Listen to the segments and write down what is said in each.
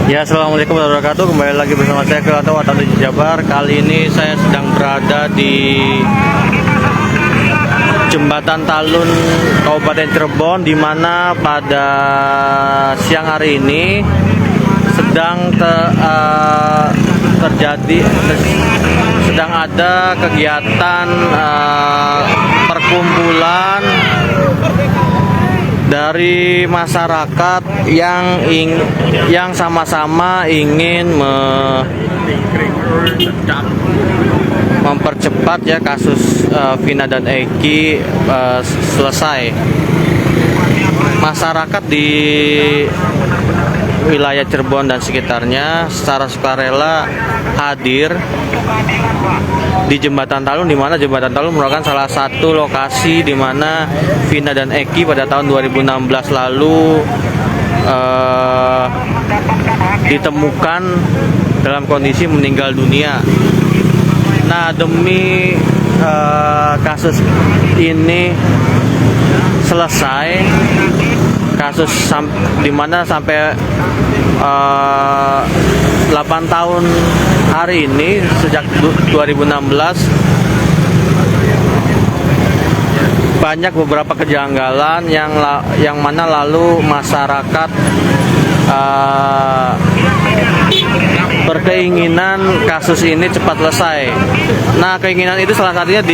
Ya, assalamualaikum warahmatullahi wabarakatuh. Kembali lagi bersama saya Kelanto Watanu Jabar. Kali ini saya sedang berada di Jembatan Talun Kabupaten Cirebon, di mana pada siang hari ini sedang sedang ada kegiatan perkumpulan dari masyarakat yang sama-sama ingin mempercepat ya kasus Vina dan Eki selesai. Masyarakat di wilayah Cirebon dan sekitarnya secara sukarela hadir di Jembatan Talun, di mana Jembatan Talun merupakan salah satu lokasi di mana Vina dan Eki pada tahun 2016 lalu ditemukan dalam kondisi meninggal dunia. Nah, demi kasus ini selesai, kasus di mana sampai 8 tahun hari ini sejak 2016 banyak beberapa kejanggalan yang mana lalu masyarakat berkeinginan kasus ini cepat selesai. Nah, keinginan itu salah satunya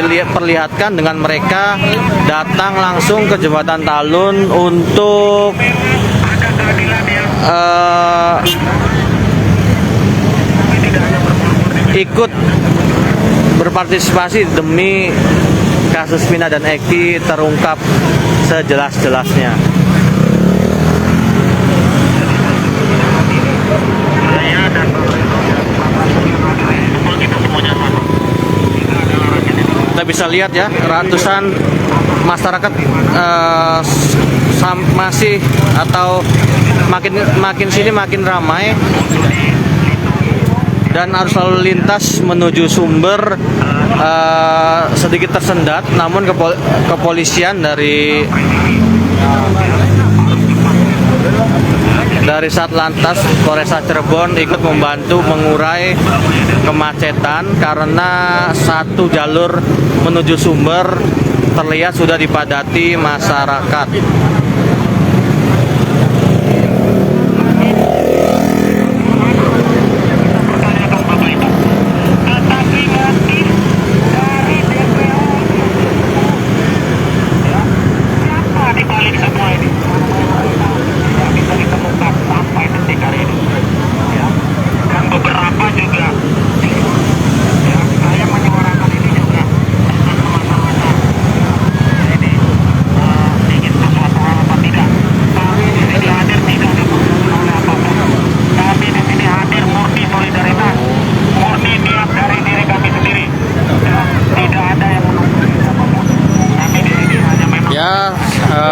diperlihatkan dengan mereka datang langsung ke Jembatan Talun untuk ikut berpartisipasi demi kasus Vina dan Eki terungkap sejelas-jelasnya. Kita bisa lihat ya, ratusan masyarakat masih atau makin sini makin ramai, dan arus lalu lintas menuju Sumber sedikit tersendat, namun kepolisian dari Satlantas Polresta Cirebon ikut membantu mengurai kemacetan karena satu jalur menuju Sumber terlihat sudah dipadati masyarakat.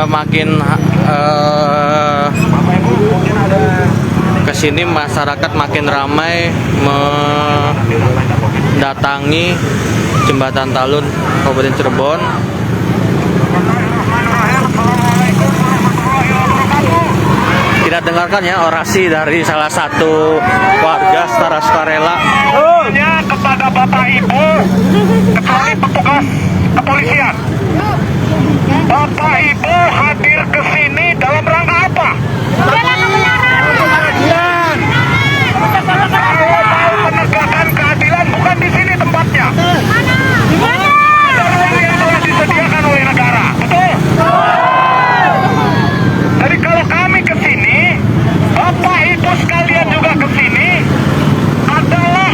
Makin kesini masyarakat makin ramai mendatangi Jembatan Talun Kabupaten Cirebon. Kita dengarkan ya orasi dari salah satu warga secara sukarela. Kepada Bapak Ibu, kecuali petugas kepolisian, Bapak Ibu hadir ke sini dalam rangka apa? Menegakkan keadilan, bukan di sini tempatnya. Ada ruang yang telah disediakan oleh negara, betul? Jadi kalau kami ke sini, Bapak Ibu sekalian juga ke sini adalah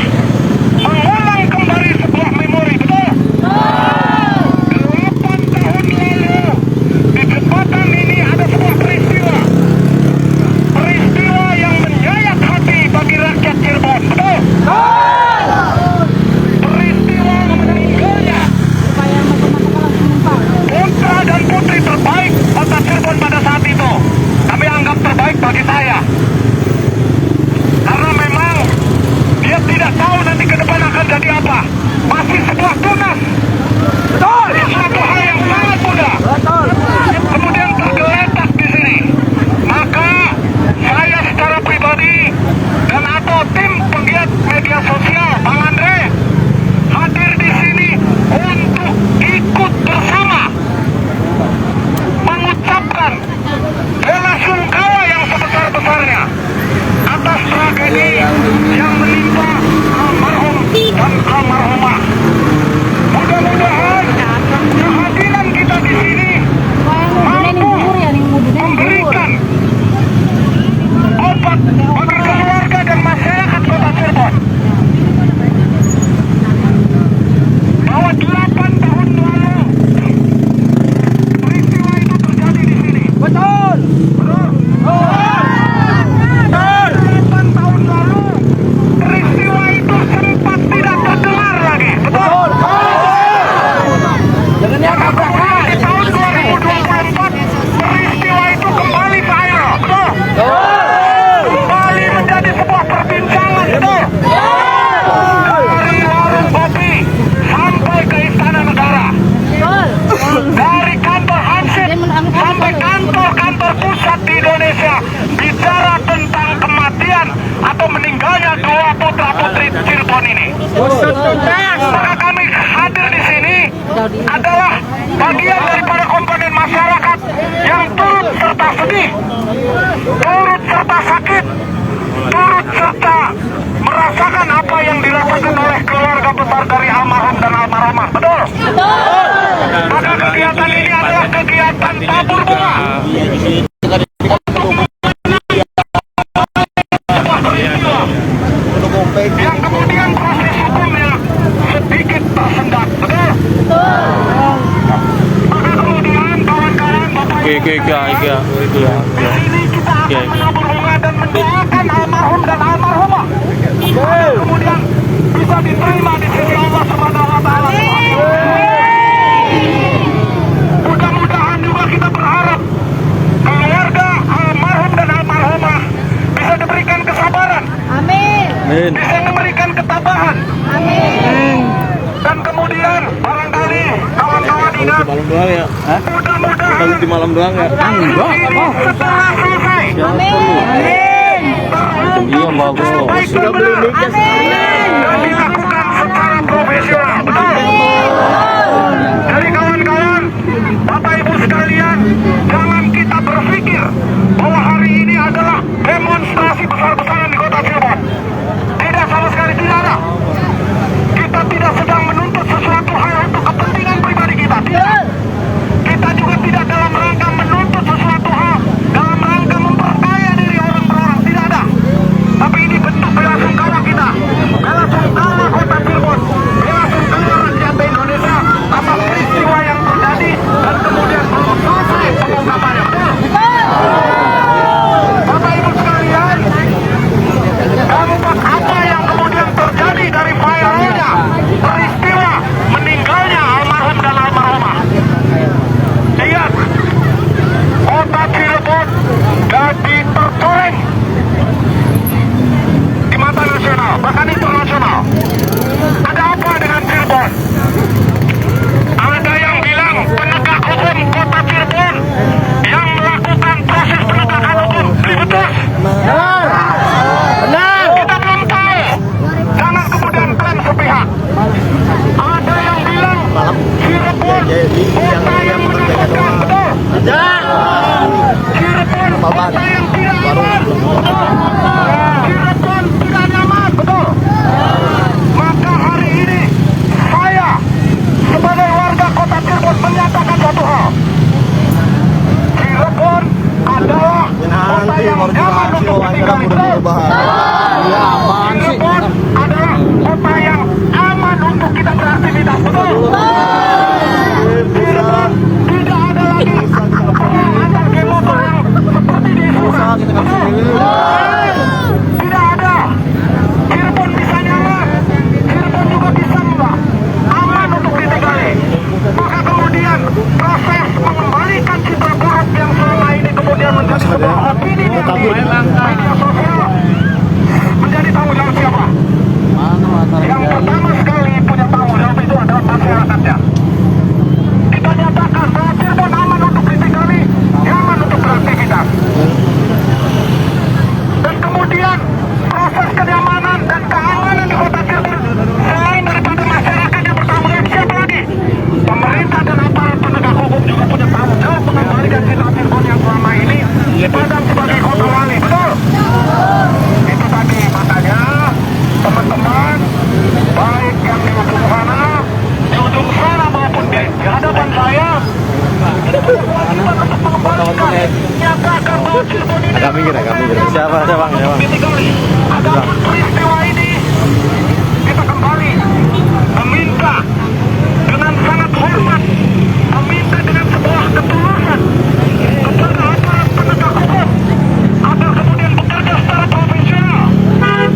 mengulang kembali sebuah memori, betul? 8 tahun lalu di jembatan ini ada Maka kemudian di tahun 2024 peristiwa itu kembali viral, betul? Kembali menjadi sebuah perbincangan, betul? Dari warung kopi sampai ke Istana Negara, dari kantor Hansip sampai kantor-kantor pusat di Indonesia, bicara tentang kematian atau meninggalnya dua putra putri Cirebon ini. Maka kami hadir di sini adalah bagian daripada komponen masyarakat yang turut serta sedih, turut serta sakit, turut serta merasakan apa yang dirasakan oleh keluarga besar dari almarhum dan almarhumah. Betul? Maka kegiatan ini adalah kegiatan tabur bunga. Yang kemudian proses hukumnya sedikit tersendat, betul? Maka kemudian kawan-kawan Bapak Ibu, di sini kita akan menabur bunga dan mendoakan almarhum dan almarhumah. Kemudian bisa diterima di sisi Allah Subhanahu wa Ta'ala. Mudah-mudahan juga kita berharap keluarga almarhum dan almarhumah bisa diberikan kesabaran. Amin. Bisa memberikan ketabahan. Amin. Dan kemudian barangkali kawan-kawan ingat, Malam doang ya? mudah-mudahan Di malam doang ya? setelah selesai Iya bagus loh. sudah beli meja dan dilakukan secara profesional, betul? Jadi kawan-kawan, Bapak Ibu sekalian, jangan kita berpikir bahwa hari ini adalah demonstrasi besar-besaran di kota Cirebon. Tidak, sama sekali tidak ada. Kita tidak sedang menuntut sesuatu hal untuk kepentingan pribadi kita. Tidak. Kita juga tidak dalam rangka menuntut sesuatu hal dalam rangka memperkaya diri orang per orang. Tidak ada. Tapi ini bentuk bela sungkawa kita, bela sungkawa kota Cirebon, bela sungkawa rakyat Indonesia atas peristiwa yang terjadi dan kemudian belum selesai pengungkapannya. Bapak Ibu sekalian, dampak apa yang kemudian terjadi dari viralnya peristiwa meninggalnya almarhum dan almarhumah? Lihat, kota Cirebon jadi tercoreng di mata nasional, bahkan internasional. Ada apa dengan Cirebon? Ada yang bilang penegak hukum kota Cirebon yang melakukan proses penegakan hukum Tributers. Kita belum tahu. Jangan kemudian klaim sepihak. Ada yang bilang Cirebon kota yang menakutkan, betul? Cirebon kota yang tidak aman. Cirebon tidak nyaman, betul? Maka hari ini saya sebagai warga kota Cirebon menyatakan satu hal. Cirebon adalah kota yang nyaman untuk ditinggali, betul? Cirebon adalah kota yang aman untuk kita beraktivitas, betul? Cirebon tidak ada lagi perang antar geng motor yang seperti di Surat, betul? Tidak ada. Cirebon bisa nyaman, Cirebon juga bisa enggak aman untuk ditinggali. Maka kemudian proses mengembalikan citra buruk yang selama ini kemudian menjadi sebuah opini di media sosial menjadi tanggung jawab siapa? Yang pertama sekali punya tanggung jawab itu adalah masyarakatnya. Kita nyatakan bahwa Cirebon aman untuk ditinggali, nyaman untuk beraktivitas. Dan kemudian proses kenyamanan dan keamanan di kota Cirebon selain daripada masyarakat yang bertanggung jawab, siapa lagi? Pemerintah dan aparat penegak hukum juga punya tanggung jawab mengembalikan citra Cirebon yang selama ini dipandang sebagai kota wali, betul? Itu tadi, makanya teman-teman baik yang di ujung sana maupun di hadapan saya, kita untuk mengembalikan, nyatakan bahwa Cirebon ini Agak minggir. Siapa bang? ditinggali. Adapun peristiwa ini kita kembali meminta dengan sangat hormat, meminta dengan sebuah ketulusan kepada aparat penegak hukum agar kemudian bekerja secara profesional,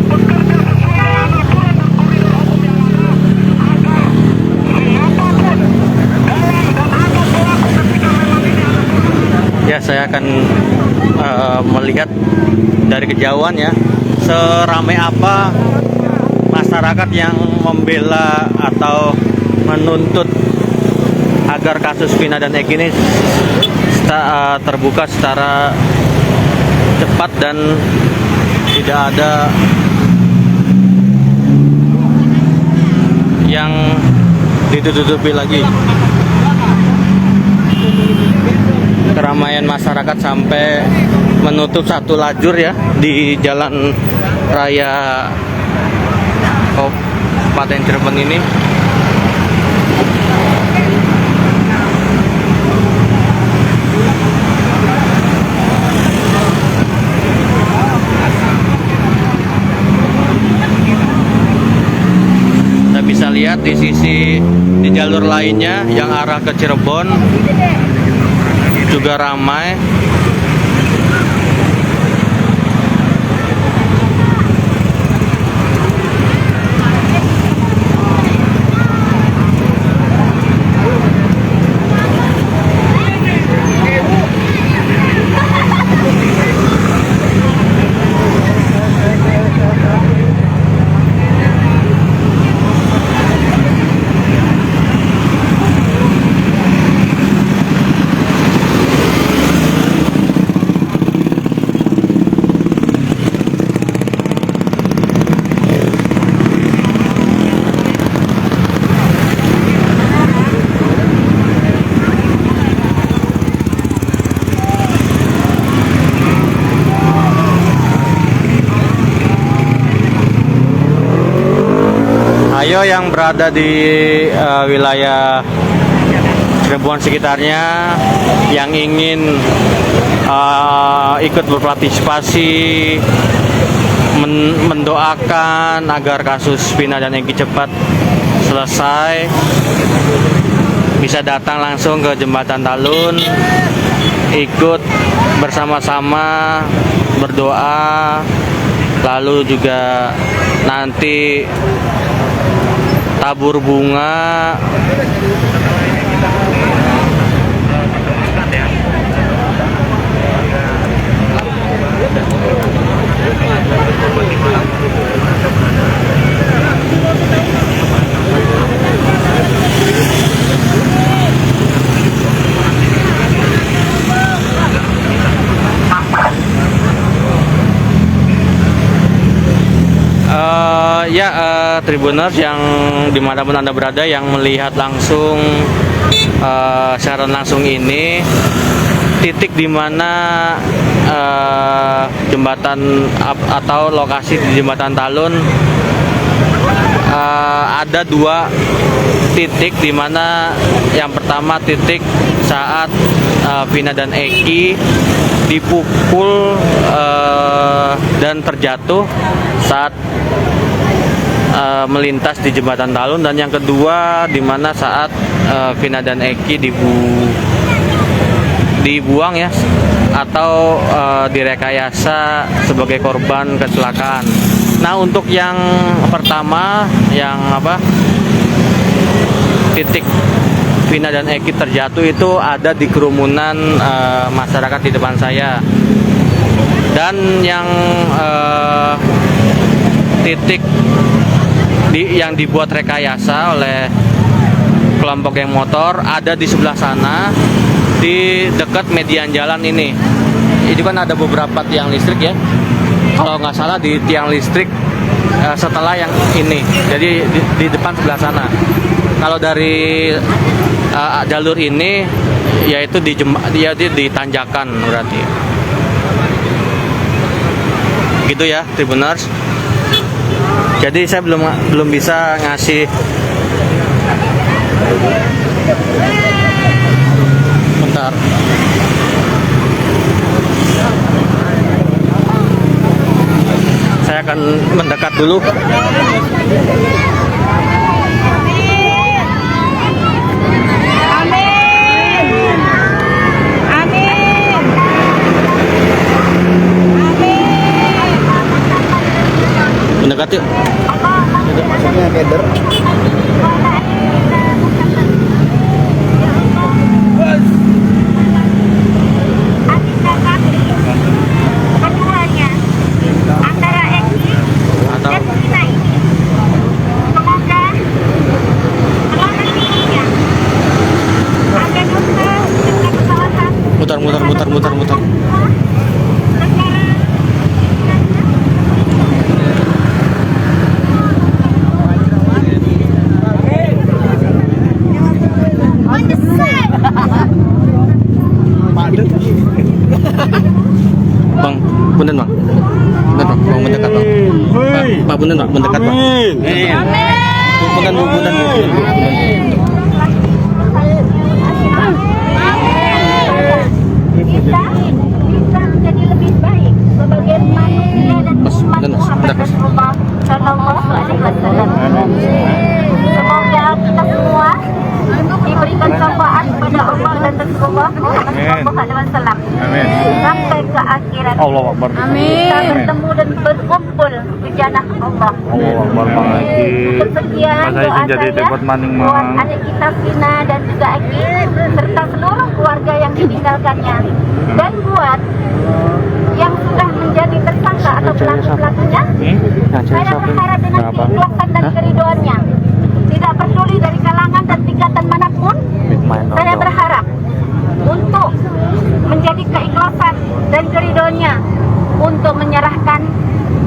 bekerja sesuai dengan aturan dan koridor hukum yang ada, agar siapapun dalam dan saya akan melihat dari kejauhan ya, seramai apa masyarakat yang membela atau menuntut agar kasus Vina dan Eki ini terbuka secara cepat dan tidak ada yang ditutupi lagi. Keramaian masyarakat sampai menutup satu lajur ya di jalan raya Kabupaten Cirebon ini. Kita bisa lihat di jalur lainnya yang arah ke Cirebon juga ramai. Ayo yang berada di wilayah Cirebon sekitarnya yang ingin ikut berpartisipasi mendoakan agar kasus Vina dan Eki cepat selesai, bisa datang langsung ke Jembatan Talun, ikut bersama-sama berdoa, lalu juga nanti tabur bunga. Tribuners yang dimanapun Anda berada yang melihat langsung siaran langsung ini, titik di mana jembatan atau lokasi di Jembatan Talun ada dua titik, di mana yang pertama titik saat Vina dan Eki dipukul dan terjatuh saat melintas di Jembatan Talun, dan yang kedua di mana saat Vina dan Eki dibuang ya atau direkayasa sebagai korban kecelakaan. Nah, untuk yang pertama yang titik Vina dan Eki terjatuh itu ada di kerumunan masyarakat di depan saya, dan yang titik yang dibuat rekayasa oleh kelompok geng motor ada di sebelah sana, di dekat median jalan ini. Ini kan ada beberapa tiang listrik ya, kalau nggak salah di tiang listrik setelah yang ini, jadi di depan sebelah sana. Kalau dari jalur ini yaitu di tanjakan berarti. Gitu ya, Tribuners. Jadi saya belum bisa ngasih bentar. Saya akan mendekat dulu. Mendekat yuk. Maksudnya header. muter. Bang, punten bang. Bang mendekat bang. Pak punten bang, mendekat bang. Punten bu. Kita bisa menjadi lebih baik sebagai manusia dan umat Muhammad Rasulullah Sallallahu Alaihi Wasallam. Semoga kita semua diberikan syafaat kepada Allah dan Rasulullah Muhammad Sallallahu Alaihi Wasallam sampai ke akhirat. Allah Akbar. Kita bertemu dan berkumpul di jannah Allah. Sekian doa saya buat adik kita Vina dan juga Eki serta seluruh keluarga yang ditinggalkannya, dan buat yang sudah menjadi tersangka atau pelaku-pelakunya. Saya berharap dengan keikhlasan dan keridoannya, tidak peduli dari kalangan dan tingkatan manapun, saya berharap untuk menjadi keikhlasan dan keridoannya untuk menyerahkan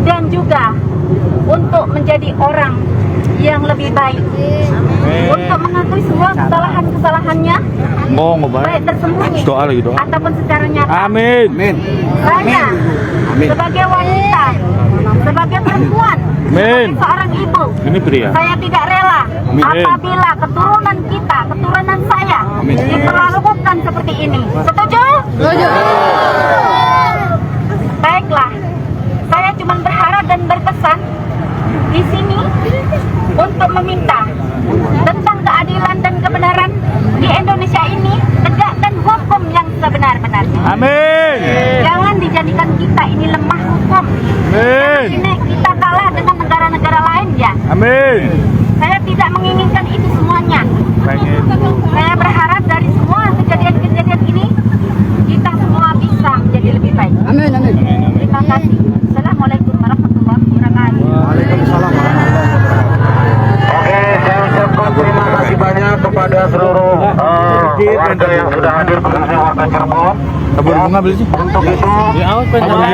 dan juga untuk menjadi orang yang lebih baik, untuk mengakui semua kesalahan-kesalahannya, baik tersembunyi ataupun secara nyata. Amin. Saya sebagai wanita, sebagai perempuan, sebagai seorang ibu, saya tidak rela apabila keturunan kita, keturunan saya diperlakukan seperti ini. Setuju? Setuju. Baiklah, saya cuma berharap dan berpesan di sini untuk meminta tentang keadilan dan kebenaran di Indonesia ini, tegakkan hukum yang sebenar-benarnya. Amin. Jangan dijadikan kita ini lemah hukum. Ini kita kalah dengan negara-negara lain ya. Amin. Saya tidak menginginkan itu semuanya. Saya berharap dari semua kejadian-kejadian ini kita semua bisa menjadi lebih baik. Amin. Terima kasih. Assalamualaikum warahmatullahi wabarakatuh. Waalaikumsalam. Oke, saya ucapkan terima kasih banyak kepada seluruh warga yang sudah hadir khususnya warga Cirebon. Tabur bunga beli sih. Untuk itu, tabur bunga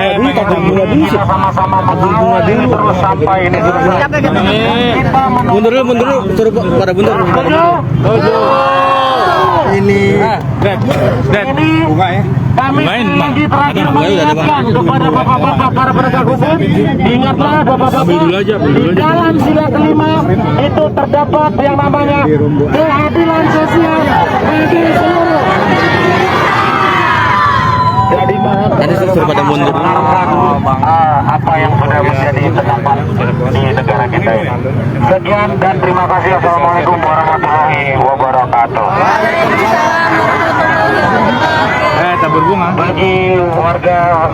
dulu sih. kita sama-sama mengawal terus sampai ini selesai. Kita Mundur dulu, suruh pada mundur. Ini Bunga ya. kami lagi terakhir mengingatkan kepada bapak-bapak para penegak hukum, ingatlah bapak-bapak, di dalam sila kelima itu terdapat yang namanya keadilan sosial bagi seluruh. Jadi suruh pada mundur. apa yang sudah menjadi pendapat di negara kita ini. Sekian dan terima kasih. Assalamualaikum warahmatullahi wabarakatuh. Tabur bunga. Bagi warga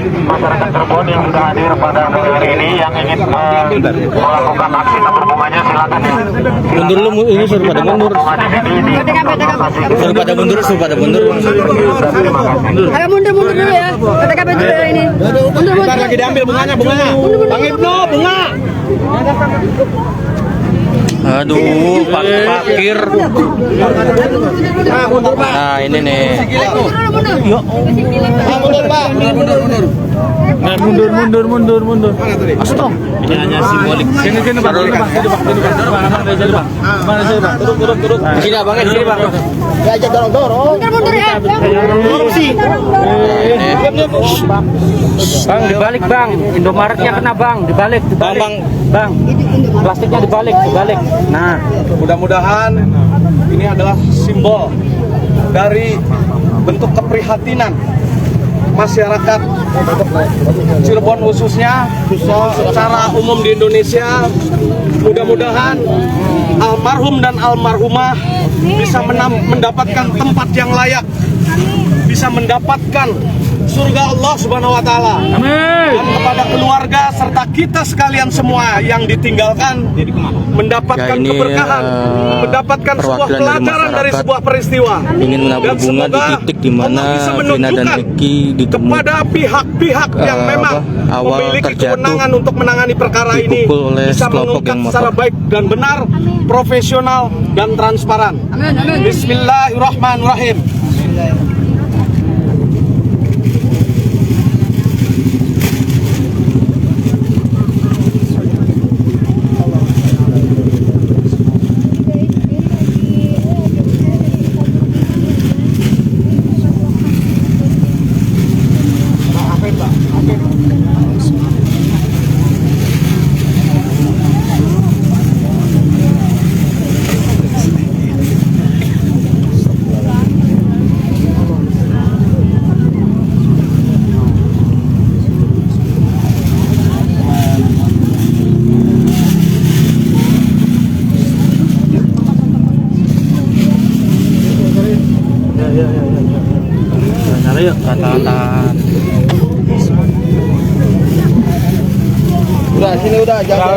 masyarakat Cirebon yang sudah hadir pada hari ini yang ingin melakukan aksi tabur bunganya, silakan ya. Mundur dulu, ini suruh pada mundur. Suruh pada mundur. Terima kasih. Agak mundur dulu ya. PTKP dulu ini. Mundur. lagi diambil bunganya. Bang Ibnu, bunga. Aduh, pakir. Nah, ini nih. Mundur, Pak. Mundur. Astagfirullah. Ini hanya simbolik. Sini Pak. Mana sih, Pak? Turun. Sini Bang, sini Bang. Diajak dorong. Mundur ya. Bang, dibalik Bang. Indomaretnya kena Bang, dibalik. Bang. Plastiknya dibalik. Nah, Mudah-mudahan ini adalah simbol dari bentuk keprihatinan masyarakat Cirebon khususnya secara umum di Indonesia. Mudah-mudahan almarhum dan almarhumah bisa mendapatkan tempat yang layak, bisa mendapatkan surga Allah Subhanahu wa taala. Amin. Dan kepada keluarga serta kita sekalian semua yang ditinggalkan mendapatkan Ya, ini, keberkahan, mendapatkan sebuah perwakilan dari pelajaran dari masyarakat sebuah peristiwa. Ingin menabur Dan bunga di semoga titik di mana Allah bisa Vina dan menunjukkan Eki ditemui kepada pihak-pihak yang memang awal memiliki terjatuh, kewenangan untuk menangani perkara ini dipukul oleh bisa sekelompok mengungkap yang secara motor. baik dan benar, profesional dan transparan. Bismillahirrahmanirrahim. Tahan yuk, tahan. Udah sini udah, jangan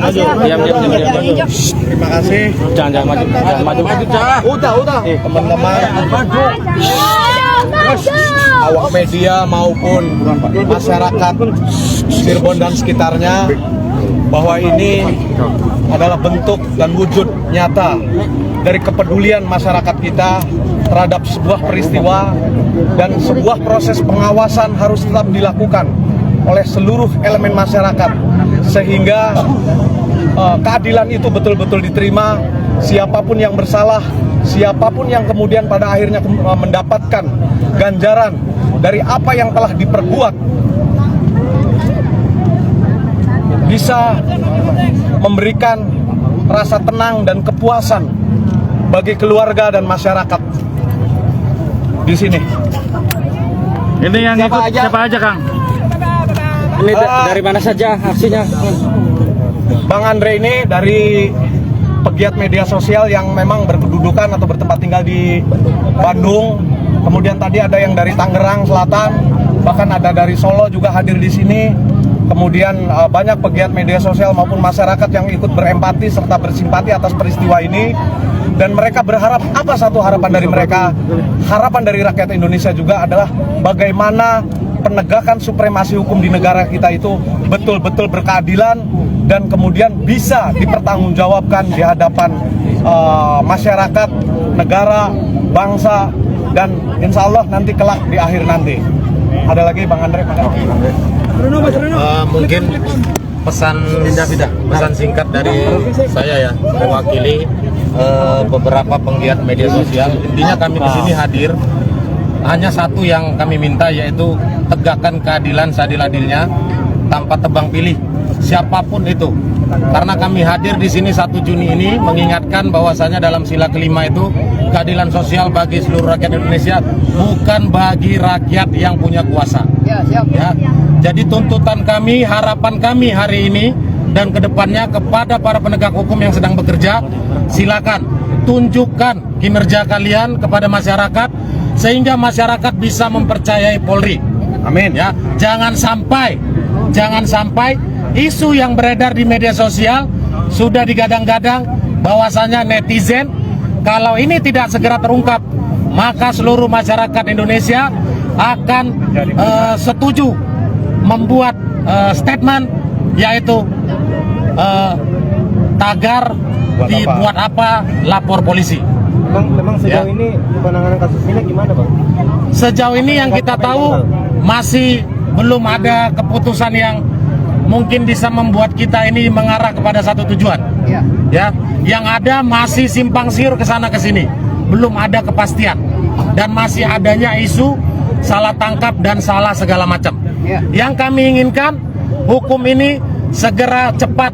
maju. Diam. Terima kasih. Jangan maju. Udah. Teman-teman, awak media maupun masyarakat Cirebon dan sekitarnya, bahwa ini adalah bentuk dan wujud nyata dari kepedulian masyarakat kita terhadap sebuah peristiwa, dan sebuah proses pengawasan harus tetap dilakukan oleh seluruh elemen masyarakat sehingga keadilan itu betul-betul diterima. Siapapun yang bersalah, siapapun yang kemudian pada akhirnya mendapatkan ganjaran dari apa yang telah diperbuat, bisa memberikan rasa tenang dan kepuasan bagi keluarga dan masyarakat di sini. Ini yang ikut siapa aja Kang? Ini dari mana saja aksinya? Bang Andre ini dari pegiat media sosial yang memang berkedudukan atau bertempat tinggal di Bandung. Kemudian tadi ada yang dari Tangerang Selatan, bahkan ada dari Solo juga hadir di sini. Kemudian banyak pegiat media sosial maupun masyarakat yang ikut berempati serta bersimpati atas peristiwa ini. Dan mereka berharap, apa satu harapan dari mereka? Harapan dari rakyat Indonesia juga adalah bagaimana penegakan supremasi hukum di negara kita itu betul-betul berkeadilan dan kemudian bisa dipertanggungjawabkan di hadapan masyarakat, negara, bangsa, dan insya Allah nanti kelak di akhir nanti. Ada lagi Bang Andre? Mungkin pesan singkat dari saya ya, mewakili beberapa penggiat media sosial. Intinya kami di sini hadir hanya satu yang kami minta, yaitu tegakkan keadilan seadil-adilnya tanpa tebang pilih siapapun itu. Karena kami hadir di sini 1 Juni ini mengingatkan bahwasanya dalam sila kelima itu keadilan sosial bagi seluruh rakyat Indonesia, bukan bagi rakyat yang punya kuasa. Ya. Jadi tuntutan kami, harapan kami hari ini dan kedepannya kepada para penegak hukum yang sedang bekerja, silakan tunjukkan kinerja kalian kepada masyarakat sehingga masyarakat bisa mempercayai Polri. Amin. Ya, jangan sampai isu yang beredar di media sosial sudah digadang-gadang bahwasanya netizen, kalau ini tidak segera terungkap, maka seluruh masyarakat Indonesia akan setuju membuat statement, yaitu tagar dibuat apa, lapor polisi. Memang sejauh ini penanganan kasus ini gimana Bang? Sejauh ini yang kita tahu masih belum ada keputusan yang mungkin bisa membuat kita ini mengarah kepada satu tujuan. Ya, yang ada masih simpang siur ke sana ke sini, belum ada kepastian, dan masih adanya isu salah tangkap dan salah segala macam. Yang kami inginkan hukum ini segera cepat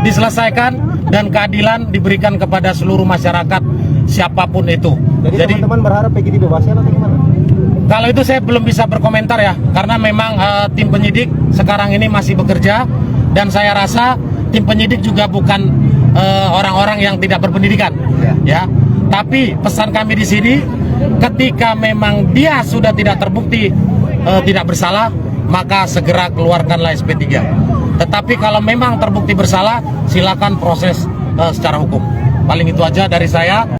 diselesaikan dan keadilan diberikan kepada seluruh masyarakat siapapun itu. Jadi teman-teman berharap Peggy dibebaskan atau gimana? Kalau itu saya belum bisa berkomentar ya, karena memang tim penyidik sekarang ini masih bekerja, dan saya rasa tim penyidik juga bukan orang-orang yang tidak berpendidikan, ya. Tapi pesan kami di sini, ketika memang dia sudah tidak terbukti tidak bersalah, maka segera keluarkanlah SP3. Tetapi kalau memang terbukti bersalah, silakan proses secara hukum. Paling itu aja dari saya.